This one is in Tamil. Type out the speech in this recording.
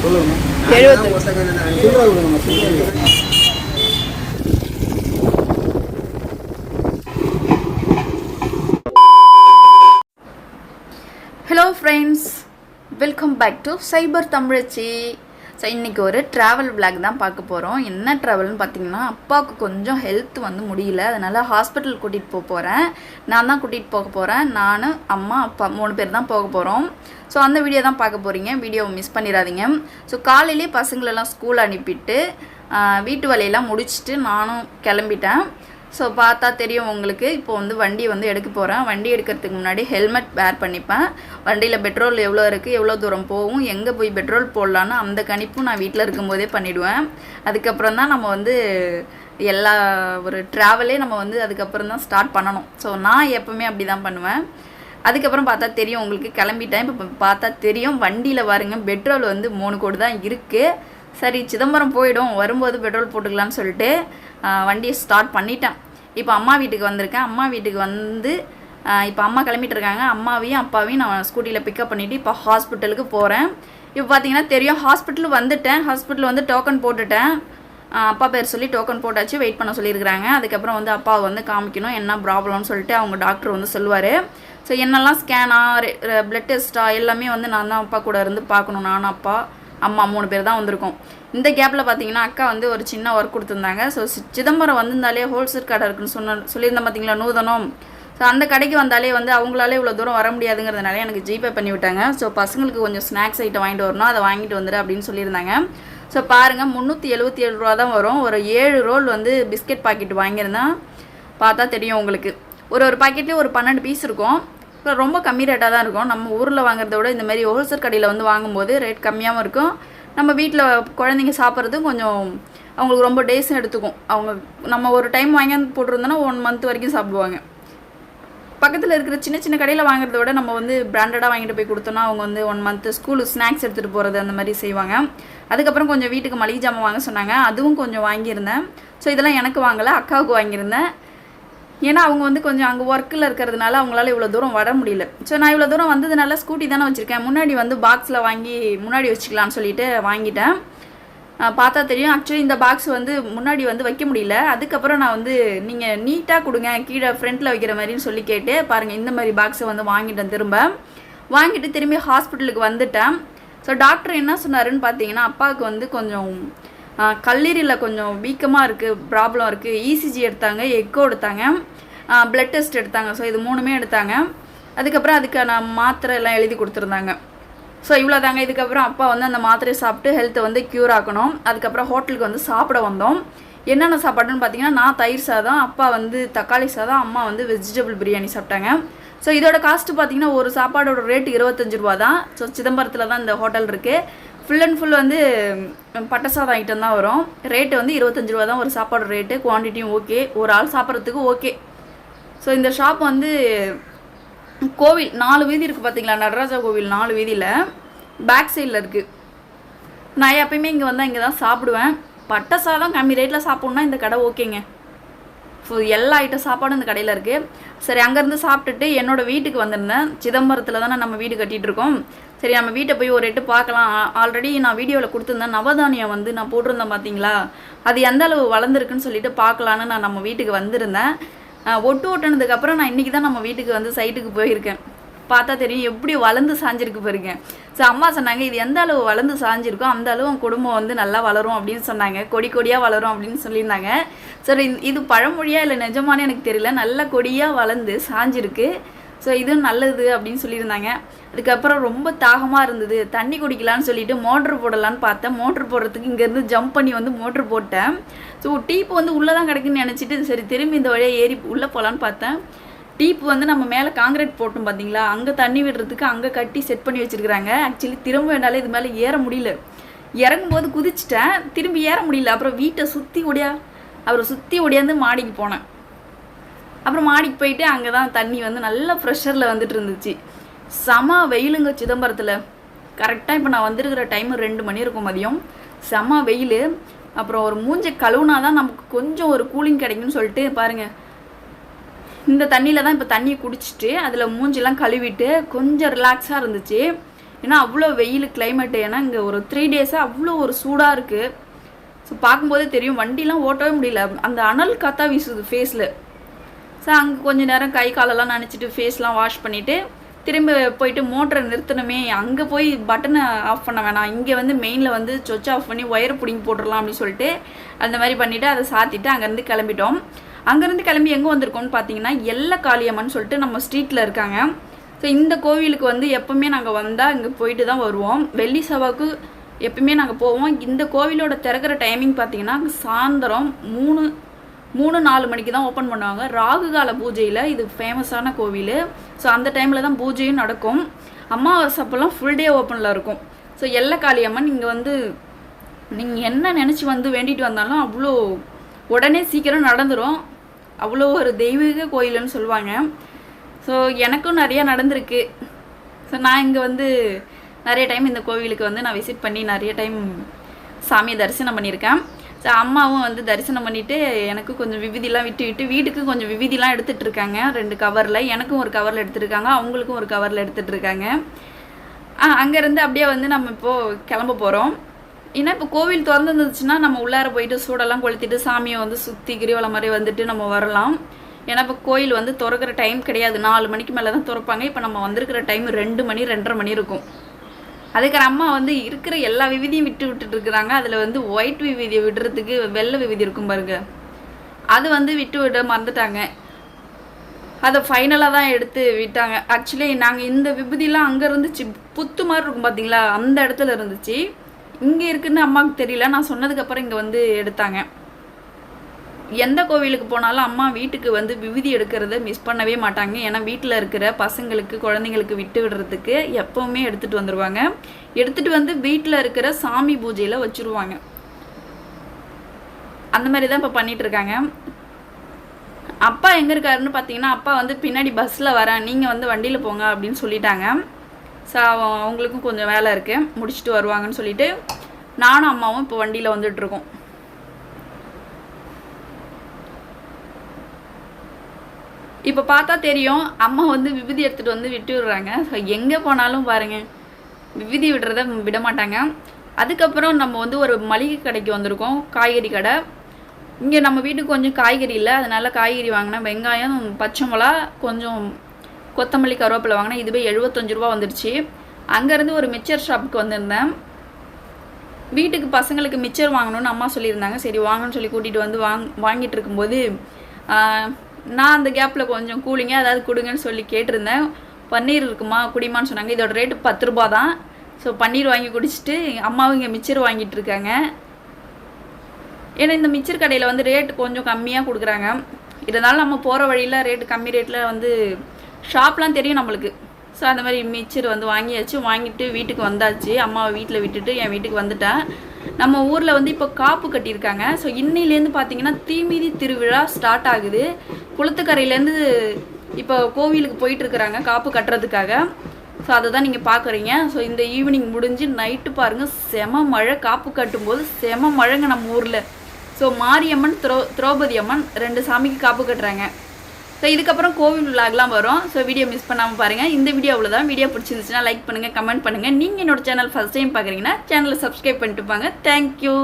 Hello friends, welcome back to Cyber Tamizhachi. So இன்றைக்கி ஒரு ட்ராவல் விளாக் தான் பார்க்க போகிறோம். என்ன ட்ராவல்னு பார்த்தீங்கன்னா, அப்பாவுக்கு கொஞ்சம் ஹெல்த் வந்து முடியல, அதனால் ஹாஸ்பிட்டல் கூட்டிகிட்டு போகிறேன். நான் தான் கூட்டிகிட்டு போக போகிறேன். நான், அம்மா, அப்பா 3 பேர் தான் போக போகிறோம். ஸோ அந்த வீடியோ தான் பார்க்க போகிறீங்க. வீடியோவை மிஸ் பண்ணிடாதீங்க. ஸோ காலையிலே பசங்களெல்லாம் ஸ்கூல் அனுப்பிட்டு வீட்டு வேலையெல்லாம் முடிச்சுட்டு நானும் கிளம்பிட்டேன். ஸோ பார்த்தா தெரியும் உங்களுக்கு. இப்போ வந்து வண்டி வந்து எடுக்க போகிறேன். வண்டி எடுக்கிறதுக்கு முன்னாடி ஹெல்மெட் வேர் பண்ணிப்பேன். வண்டியில் பெட்ரோல் எவ்வளோ இருக்குது, எவ்வளோ தூரம் போகும், எங்கே போய் பெட்ரோல் போடலான்னு அந்த கணிப்பும் நான் வீட்டில் இருக்கும்போதே பண்ணிவிடுவேன். அதுக்கப்புறம் தான் நம்ம வந்து எல்லா ஒரு ட்ராவலே நம்ம வந்து அதுக்கப்புறம் தான் ஸ்டார்ட் பண்ணணும். ஸோ நான் எப்போவுமே அப்படி தான் பண்ணுவேன். அதுக்கப்புறம் பார்த்தா தெரியும் உங்களுக்கு. கிளம்பிட்டேன். இப்போ பார்த்தா தெரியும் வண்டியில் பாருங்க, பெட்ரோல் வந்து 3 கோடி தான் இருக்குது. சரி, சிதம்பரம் போயிடும், வரும்போது பெட்ரோல் போட்டுக்கலான்னு சொல்லிட்டு வண்டியை ஸ்டார்ட் பண்ணிட்டேன். இப்போ அம்மா வீட்டுக்கு வந்திருக்கேன். அம்மா வீட்டுக்கு வந்து இப்போ அம்மா கிளம்பிட்டு இருக்காங்க. அம்மாவையும் அப்பாவையும் நான் ஸ்கூட்டியில் பிக்கப் பண்ணிவிட்டு இப்போ ஹாஸ்பிட்டலுக்கு போகிறேன். இப்போ பார்த்தீங்கன்னா தெரியும், ஹாஸ்பிட்டல் வந்துட்டேன். ஹாஸ்பிட்டல் வந்து டோக்கன் போட்டுட்டேன். அப்பா பேர் சொல்லி டோக்கன் போட்டாச்சு, வெயிட் பண்ண சொல்லியிருக்கிறாங்க. அதுக்கப்புறம் வந்து அப்பாவை வந்து காமிக்கணும், என்ன ப்ராப்ளம்னு சொல்லிட்டு அவங்க டாக்டர் வந்து சொல்லுவார். ஸோ என்னெல்லாம் ஸ்கேனா, பிளட் டெஸ்ட்டா எல்லாமே வந்து நான் தான் அப்பா கூட இருந்து பார்க்கணும். நானும் அப்பா, அம்மா 3 பேர் தான் வந்திருக்கோம். இந்த கேப்பில் பார்த்தீங்கன்னா அக்கா வந்து ஒரு சின்ன ஒர்க் கொடுத்துருந்தாங்க. ஸோ சிதம்பரம் வந்திருந்தாலே ஹோல்சேல் கடை இருக்குன்னு சொல்லியிருந்தேன் பார்த்தீங்களா, நூதனம். ஸோ அந்த கடைக்கு வந்தாலே வந்து அவங்களாலே இவ்வளோ தூரம் வர முடியாதுங்கிறதுனால எனக்கு ஜிபே பண்ணி விட்டாங்க. ஸோ பசங்களுக்கு கொஞ்சம் ஸ்நாக்ஸ் ஐட்டம் வாங்கிட்டு வரணும், அதை வாங்கிட்டு வந்துடு அப்படின்னு சொல்லியிருந்தாங்க. ஸோ பாருங்கள், 377 ரூபா தான் வரும். ஒரு 7 ரோல் வந்து பிஸ்கெட் பாக்கெட் வாங்கியிருந்தேன். பார்த்தா தெரியும் உங்களுக்கு. ஒரு பாக்கெட்லேயே ஒரு 12 பீஸ் இருக்கும். இப்போ ரொம்ப கம்மி ரேட்டாக தான் இருக்கும். நம்ம ஊரில் வாங்குறத விட இந்த மாதிரி ஹோல்சேல் கடையில் வந்து வாங்கும்போது ரேட் கம்மியாகவும் இருக்கும். நம்ம வீட்டில் குழந்தைங்க சாப்பிட்றதும் கொஞ்சம் அவங்களுக்கு ரொம்ப டேஸும் எடுத்துக்கும். அவங்க நம்ம ஒரு டைம் வாங்கி போட்டிருந்தோன்னா 1 மந்த் வரைக்கும் சாப்பிடுவாங்க. பக்கத்தில் இருக்கிற சின்ன சின்ன கடையில் வாங்குறத விட நம்ம வந்து பிராண்டடாக வாங்கிட்டு போய் கொடுத்தோன்னா அவங்க வந்து 1 மந்த் ஸ்கூலுக்கு ஸ்நாக்ஸ் எடுத்துகிட்டு போகிறது அந்த மாதிரி செய்வாங்க. அதுக்கப்புறம் கொஞ்சம் வீட்டுக்கு மளிகை ஜாமான் வாங்க சொன்னாங்க, அதுவும் கொஞ்சம் வாங்கியிருந்தேன். ஸோ இதெல்லாம் எனக்கு வாங்கலை, அக்காவுக்கு வாங்கியிருந்தேன். ஏன்னா அவங்க வந்து கொஞ்சம் அங்கே ஒர்க்கில் இருக்கிறதுனால அவங்களால இவ்வளோ தூரம் வர முடியல. ஸோ நான் இவ்வளோ தூரம் வந்ததுனால ஸ்கூட்டி தானே வச்சுருக்கேன், முன்னாடி வந்து பாக்ஸில் வாங்கி முன்னாடி வச்சுக்கலான்னு சொல்லிட்டு வாங்கிட்டேன். பார்த்தா தெரியும், ஆக்சுவலி இந்த பாக்ஸ் வந்து முன்னாடி வந்து வைக்க முடியல. அதுக்கப்புறம் நான் வந்து நீங்கள் நீட்டாக கொடுங்க, கீழே ஃப்ரண்ட்டில் வைக்கிற மாதிரின்னு சொல்லி கேட்டு பாருங்கள், இந்த மாதிரி பாக்ஸை வந்து வாங்கிட்டேன். வாங்கிட்டு திரும்பி ஹாஸ்பிட்டலுக்கு வந்துட்டேன். ஸோ டாக்டர் என்ன சொன்னாருன்னு பார்த்தீங்கன்னா, அப்பாவுக்கு வந்து கொஞ்சம் கல்லீரலில் கொஞ்சம் வீக்கமாக இருக்குது, ப்ராப்ளம் இருக்குது. இசிஜி எடுத்தாங்க, எக்கோ எடுத்தாங்க, பிளட் டெஸ்ட் எடுத்தாங்க. ஸோ இது 3மே எடுத்தாங்க. அதுக்கப்புறம் அதுக்கான மாத்திரை எல்லாம் எழுதி கொடுத்துருந்தாங்க. ஸோ இவ்வளோ தாங்க. இதுக்கப்புறம் அப்பா வந்து அந்த மாத்திரையை சாப்பிட்டு ஹெல்த்தை வந்து க்யூர் ஆக்கணும். அதுக்கப்புறம் ஹோட்டலுக்கு வந்து சாப்பிட வந்தோம். என்னென்ன சாப்பாடுன்னு பார்த்தீங்கன்னா, நான் தயிர் சாதம், அப்பா வந்து தக்காளி சாதம், அம்மா வந்து வெஜிடபிள் பிரியாணி சாப்பிட்டாங்க. ஸோ இதோட காஸ்ட்டு பார்த்தீங்கன்னா, ஒரு சாப்பாடோட ரேட்டு 25 ரூபா தான். ஸோ சிதம்பரத்தில் தான் இந்த ஹோட்டல் இருக்குது. ஃபுல் அண்ட் ஃபுல் வந்து பட்டசாதம் ஐட்டம் தான் வரும். ரேட்டு வந்து 25 ரூபா தான் ஒரு சாப்பாடு ரேட்டு. குவான்டிட்டியும் ஓகே, ஒரு ஆள் சாப்பிட்றதுக்கு ஓகே. ஸோ இந்த ஷாப் வந்து கோவில் 4 வீதி இருக்குது பார்த்தீங்களா, நடராஜா கோவில் 4 வீதியில் பேக் சைடில் இருக்குது. நான் எப்பயுமே இங்கே வந்தால் இங்கே தான் சாப்பிடுவேன். பட்டை சாதம் கம்மி ரேட்டில் சாப்பிட்ணுன்னா இந்த கடை ஓகேங்க. ஸோ எல்லா ஐட்டம் சாப்பாடும் இந்த கடையில் இருக்குது. சரி, அங்கேருந்து சாப்பிட்டுட்டு என்னோடய வீட்டுக்கு வந்திருந்தேன். சிதம்பரத்தில் தானே நம்ம வீடு கட்டிகிட்ருக்கோம். சரி, நம்ம வீட்டை போய் ஒரு எட்டு பார்க்கலாம். ஆல்ரெடி நான் வீடியோவில் கொடுத்துருந்தேன், நவதானியம் வந்து நான் போட்டிருந்தேன் பார்த்தீங்களா, அது எந்த அளவு வளர்ந்துருக்குன்னு சொல்லிட்டு பார்க்கலான்னு நான் நம்ம வீட்டுக்கு வந்திருந்தேன். ஒட்டு ஓட்டுனதுக்கப்புறம் நான் இன்றைக்கி தான் நம்ம வீட்டுக்கு வந்து சைட்டுக்கு போயிருக்கேன். பார்த்தா தெரியும் எப்படி வளர்ந்து சாஞ்சிருக்கு பாருங்க. ஸோ அம்மா சொன்னாங்க, இது எந்த அளவு வளர்ந்து சாஞ்சிருக்கோ அந்த அளவு குடும்பம் வந்து நல்லா வளரும் அப்படின்னு சொன்னாங்க. கொடி கொடியாக வளரும் அப்படின்னு சொல்லியிருந்தாங்க. சரி, இது பழமொழியாக இல்லை நிஜமானே எனக்கு தெரியல, நல்ல கொடியாக வளர்ந்து சாஞ்சிருக்கு. ஸோ இதுவும் நல்லது அப்படின்னு சொல்லியிருந்தாங்க. அதுக்கப்புறம் ரொம்ப தாகமாக இருந்தது, தண்ணி குடிக்கலான்னு சொல்லிட்டு மோட்ரு போடலான்னு பார்த்தேன். மோட்ரு போடுறதுக்கு இங்கேருந்து ஜம்ப் பண்ணி வந்து மோட்ரு போட்டேன். ஸோ டீப்பு வந்து உள்ளே தான் கிடக்குன்னு நினச்சிட்டு சரி திரும்பி இந்த வழியாக ஏறி உள்ளே போகலான்னு பார்த்தேன். டீப்பு வந்து நம்ம மேலே காங்கிரீட் போட்டோம் பார்த்தீங்களா, அங்கே தண்ணி விடுறதுக்கு அங்கே கட்டி செட் பண்ணி வச்சுருக்குறாங்க. ஆக்சுவலி திரும்ப வேண்டாலே இது மேலே ஏற முடியல. இறங்கும்போது குதிச்சிட்டேன், திரும்பி ஏற முடியல. அப்புறம் வீட்டை சுற்றி ஒடியாந்து மாடிக்கு போனேன். அப்புறம் மாடிக்கு போயிட்டு அங்கே தான் தண்ணி வந்து நல்ல ப்ரெஷரில் வந்துட்டு இருந்துச்சு. செம வெயிலுங்க சிதம்பரத்தில். கரெக்டாக இப்போ நான் வந்திருக்கிற டைமு 2 மணி இருக்கும் மதியம். செம வெயில். அப்புறம் ஒரு மூஞ்சை கழுவுனா தான் நமக்கு கொஞ்சம் ஒரு கூலிங் கிடைக்குன்னு சொல்லிட்டு பாருங்கள், இந்த தண்ணியில் தான் இப்போ தண்ணியை குடிச்சிட்டு அதில் மூஞ்செல்லாம் கழுவிட்டு கொஞ்சம் ரிலாக்ஸாக இருந்துச்சு. ஏன்னா அவ்வளோ வெயில் கிளைமேட்டு. ஏன்னா இங்கே ஒரு 3 டேஸாக அவ்வளோ ஒரு சூடாக இருக்குது. ஸோ பார்க்கும்போதே தெரியும், வண்டிலாம் ஓட்டவே முடியல, அந்த அனல் காற்றா வீசுது ஃபேஸில். ஸோ அங்கே கொஞ்சம் நேரம் கை காலெல்லாம் நனைச்சிட்டு ஃபேஸ்லாம் வாஷ் பண்ணிவிட்டு திரும்ப போயிட்டு மோட்டரை நிறுத்தணுமே, அங்கே போய் பட்டனை ஆஃப் பண்ண வேணாம், இங்கே வந்து மெயினில் வந்து சொச் ஆஃப் பண்ணி ஒயரை பிடிங்கி போட்டுடலாம் அப்படின்னு சொல்லிட்டு அந்த மாதிரி பண்ணிவிட்டு அதை சாத்திட்டு அங்கேருந்து கிளம்பிட்டோம். அங்கேருந்து கிளம்பி எங்கே வந்திருக்கோம்னு பார்த்தீங்கன்னா எல்லை காளியம்மன் சொல்லிட்டு நம்ம ஸ்ட்ரீட்டில் இருக்காங்க. ஸோ இந்த கோவிலுக்கு வந்து எப்போவுமே நாங்கள் வந்தால் இங்கே போயிட்டு தான் வருவோம். வெள்ளி செவ்வாய்க்கு எப்பவுமே நாங்கள் போவோம். இந்த கோவிலோட திறக்கிற டைமிங் பார்த்தீங்கன்னா சாயந்தரம் 3-4 மணிக்கு தான் ஓப்பன் பண்ணுவாங்க. ராகு கால பூஜையில் இது ஃபேமஸான கோவில். ஸோ அந்த டைமில் தான் பூஜையும் நடக்கும். அமாவாசை அப்போல்லாம் ஃபுல் டே ஓப்பனில் இருக்கும். ஸோ எல்லை காளியம்மன் இங்கே வந்து நீங்கள் என்ன நினச்சி வந்து வேண்டிட்டு வந்தாலும் அவ்வளோ உடனே சீக்கிரம் நடந்துடும். அவ்வளோ ஒரு தெய்வீக கோயிலுன்னு சொல்லுவாங்க. ஸோ எனக்கும் நிறையா நடந்திருக்கு. ஸோ நான் இங்கே வந்து நிறைய டைம் இந்த கோவிலுக்கு வந்து நான் விசிட் பண்ணி நிறைய டைம் சாமியை தரிசனம் பண்ணியிருக்கேன். ஸோ அம்மாவும் வந்து தரிசனம் பண்ணிவிட்டு எனக்கு கொஞ்சம் விபூதிலாம் விட்டு வீட்டுக்கு கொஞ்சம் விபூதிலாம் எடுத்துகிட்டு இருக்காங்க. 2 கவரில், எனக்கும் ஒரு கவரில் எடுத்துகிட்ருக்காங்க, அவங்களுக்கும் ஒரு கவரில் எடுத்துகிட்டு இருக்காங்க. அங்கேருந்து அப்படியே வந்து நம்ம இப்போது கிளம்ப போகிறோம். ஏன்னா இப்போ கோவில் திறந்துருந்துச்சுன்னா நம்ம உள்ளார போயிட்டு சூடெல்லாம் கொளுத்திட்டு சாமியை வந்து சுற்றி கிரிவலம் மாதிரி வந்துட்டு நம்ம வரலாம். ஏன்னா இப்போ கோயில் வந்து திறக்கிற டைம் கிடையாது, 4 மணிக்கு மேலே தான் திறப்பாங்க. இப்போ நம்ம வந்திருக்கிற டைம் 2 மணி 2:30 மணி இருக்கும். அதுக்கு அம்மா வந்து இருக்கிற எல்லா விபூதியும் விட்டுட்டு இருக்கிறாங்க. அதில் வந்து ஒயிட் விபூதியை விடுறதுக்கு வெள்ளை விபூதி இருக்கும் பாருங்க, அது வந்து விட மறந்துட்டாங்க. அதை ஃபைனலாக தான் எடுத்து விட்டாங்க. ஆக்சுவலி நாங்கள் இந்த விபூதிலாம் அங்கே இருந்துச்சு, புத்து மாதிரி இருக்கும் பார்த்தீங்களா, அந்த இடத்துல இருந்துச்சு. இங்கே இருக்குதுன்னு அம்மாவுக்கு தெரியல. நான் சொன்னதுக்கப்புறம் இங்கே வந்து எடுத்தாங்க. எந்த கோவிலுக்கு போனாலும் அம்மா வீட்டுக்கு வந்து விபூதி எடுக்கிறத மிஸ் பண்ணவே மாட்டாங்க. ஏன்னா வீட்டில் இருக்கிற பசங்களுக்கு குழந்தைங்களுக்கு விட்டு விடுறதுக்கு எப்போவுமே எடுத்துகிட்டு வந்துடுவாங்க. எடுத்துகிட்டு வந்து வீட்டில் இருக்கிற சாமி பூஜையில் வச்சுருவாங்க. அந்த மாதிரி தான் இப்போ பண்ணிகிட்ருக்காங்க. அப்பா எங்கே இருக்காருன்னு பார்த்தீங்கன்னா, அப்பா வந்து பின்னாடி பஸ்ஸில் வரேன், நீங்கள் வந்து வண்டியில் போங்க அப்படின்னு சொல்லிட்டாங்க. ஸோ அவங்களுக்கும் கொஞ்சம் வேலை இருக்குது, முடிச்சுட்டு வருவாங்கன்னு சொல்லிட்டு நானும் அம்மாவும் இப்போ வண்டியில் வந்துட்டுருக்கோம். இப்போ பார்த்தா தெரியும், அம்மா வந்து விபூதி எடுத்துகிட்டு வந்து விட்டு விடுறாங்க. ஸோ எங்கே போனாலும் பாருங்கள் விபூதி விடுறத விட மாட்டாங்க. அதுக்கப்புறம் நம்ம வந்து ஒரு மளிகை கடைக்கு வந்திருக்கோம், காய்கறி கடை. இங்கே நம்ம வீட்டுக்கு கொஞ்சம் காய்கறி இல்லை, அதனால் காய்கறி வாங்கினேன். வெங்காயம், பச்சை மிளகா, கொஞ்சம் கொத்தமல்லி, கருவேப்பிலை வாங்கினேன். இதுவே 75 ரூபா வந்துடுச்சு. அங்கேருந்து ஒரு மிச்சர் ஷாப்புக்கு வந்திருந்தேன். வீட்டுக்கு பசங்களுக்கு மிச்சர் வாங்கணும்னு அம்மா சொல்லியிருந்தாங்க. சரி வாங்கன்னு சொல்லி கூட்டிகிட்டு வந்து வாங்கிட்டு இருக்கும்போது நான் அந்த கேப்பில் கொஞ்சம் கூலிங்காக ஏதாவது கொடுங்கன்னு சொல்லி கேட்டிருந்தேன். பன்னீர் இருக்குமா குடிமான்னு சொன்னாங்க. இதோட ரேட்டு 10 ரூபா தான். ஸோ பன்னீர் வாங்கி குடிச்சிட்டு அம்மாவும் இங்கே மிச்சர் வாங்கிட்டு இருக்காங்க. ஏன்னா இந்த மிச்சர் கடையில் வந்து ரேட்டு கொஞ்சம் கம்மியாக கொடுக்குறாங்க. இதனால நம்ம போகிற வழியில் ரேட்டு கம்மி ரேட்டில் வந்து ஷாப்லாம் தெரியும் நம்மளுக்கு. ஸோ அந்த மாதிரி மிச்சர் வந்து வாங்கியாச்சு. வாங்கிட்டு வீட்டுக்கு வந்தாச்சு. அம்மாவை வீட்டில் விட்டுட்டு என் வீட்டுக்கு வந்துட்டேன். நம்ம ஊரில் வந்து இப்போ காப்பு கட்டியிருக்காங்க. ஸோ இன்னிலேருந்து பார்த்தீங்கன்னா தீமிதி திருவிழா ஸ்டார்ட் ஆகுது. குளத்துக்கரையிலேருந்து இப்போ கோவிலுக்கு போயிட்டுருக்குறாங்க காப்பு கட்டுறதுக்காக. ஸோ அதை தான் நீங்கள் பார்க்குறீங்க. ஸோ இந்த ஈவினிங் முடிஞ்சு நைட்டு பாருங்கள், செம மழை. காப்பு கட்டும்போது செம மழைங்க நம்ம ஊரில். ஸோ மாரியம்மன், திரௌபதி அம்மன் 2 சாமிக்கு காப்பு கட்டுறாங்க. ஸோ இதுக்கப்புறம் கோவில் விளாக்லாம் வரும். ஸோ வீடியோ மிஸ் பண்ணாமல் பாருங்கள். இந்த வீடியோ அவ்வளோதான். வீடியோ பிடிச்சிருந்துச்சுன்னா லைக் பண்ணுங்கள், கமெண்ட் பண்ணுங்கள். நீங்கள் என்னோட சேனல் ஃபஸ்ட் டைம் பார்க்குறீங்கன்னா சேனலை சப்ஸ்கிரைப் பண்ணிட்டு பாங்க. தேங்க்யூ.